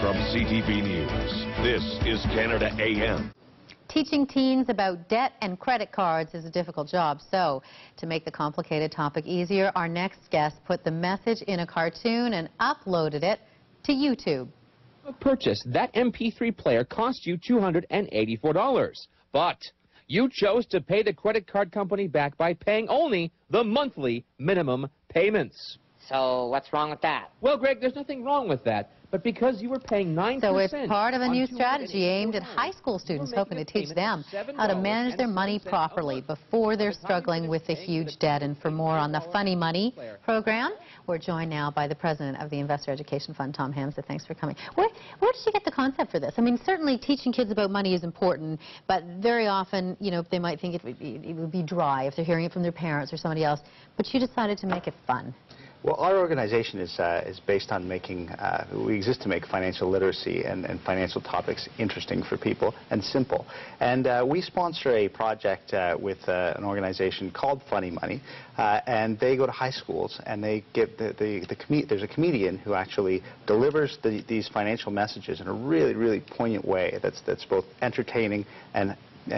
From CTV News, this is Canada AM. Teaching teens about debt and credit cards is a difficult job, so to make the complicated topic easier, our next guest put the message in a cartoon and uploaded it to YouTube. Purchase that MP3 player cost you $284, but you chose to pay the credit card company back by paying only the monthly minimum payments. So what's wrong with that? Well, Greg, there's nothing wrong with that. But because you were paying 9%... So it's part of a new strategy aimed at high school students, hoping to teach them how to manage their money properly before they're struggling with a huge debt. And for more on the Funny Money program, we're joined now by the president of the Investor Education Fund, Tom Hamza. Thanks for coming. Where did you get the concept for this? I mean, certainly teaching kids about money is important, but very often, you know, they might think it would be dry if they're hearing it from their parents or somebody else. But you decided to make it fun. Well, our organization is based on making, we exist to make financial literacy and financial topics interesting for people and simple. And we sponsor a project with an organization called Funny Money, and they go to high schools and they get there's a comedian who actually delivers these financial messages in a really, really poignant way that's both entertaining and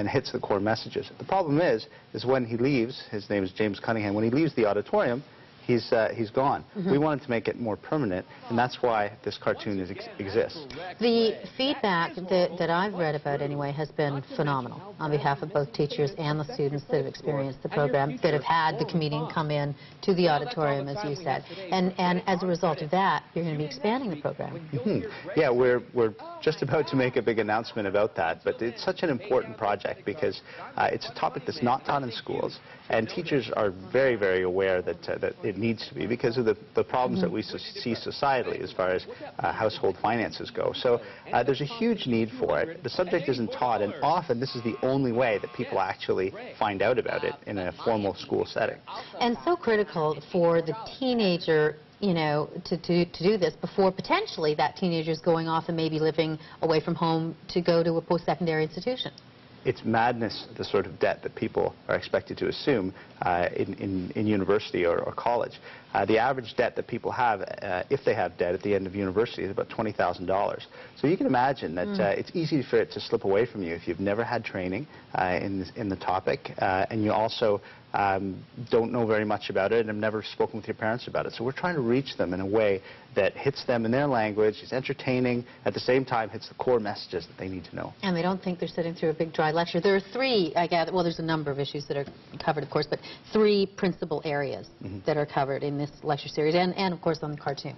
hits the core messages. The problem is when he leaves, his name is James Cunningham, when he leaves the auditorium, he's gone. We wanted to make it more permanent, and that's why this cartoon exists. The feedback that I've read about anyway has been phenomenal on behalf of both teachers and the students that have experienced the program, that have had the comedian come in to the auditorium, as you said. And as a result of that, you're going to be expanding the program. Yeah, we're just about to make a big announcement about that, but it's such an important project because it's a topic that's not taught in schools, and teachers are very, very aware that it needs to be because of the problems that we see societally as far as household finances go. So there's a huge need for it. The subject isn't taught, and often this is the only way that people actually find out about it in a formal school setting. And so critical for the teenager, you know, to do this before potentially that teenager's going off and maybe living away from home to go to a post-secondary institution. It's madness, the sort of debt that people are expected to assume in university or college. The average debt that people have, if they have debt at the end of university, is about $20,000. So you can imagine that it's easy for it to slip away from you if you've never had training in the topic, and you also don't know very much about it and have never spoken with your parents about it. So we're trying to reach them in a way that hits them in their language, is entertaining, at the same time hits the core messages that they need to know. And they don't think they're sitting through a big dry lecture. There are three, I gather, well, there's a number of issues that are covered, of course, but three principal areas that are covered in this lecture series and of course, on the cartoon.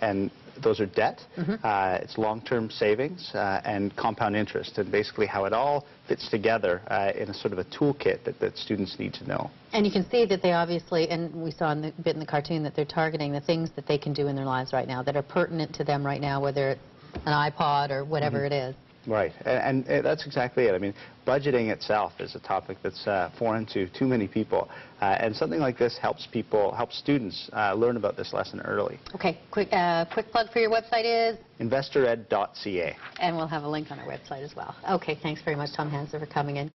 And those are debt, it's long-term savings, and compound interest, and basically how it all fits together in a sort of a toolkit that students need to know. And you can see that they obviously, and we saw in the bit in the cartoon, that they're targeting the things that they can do in their lives right now, that are pertinent to them right now, whether it's an iPod or whatever it is. Right, and that's exactly it. I mean, budgeting itself is a topic that's foreign to too many people, and something like this helps students learn about this lesson early. Okay, quick plug for your website is? InvestorEd.ca. And we'll have a link on our website as well. Okay, thanks very much, Tom Hamza, for coming in.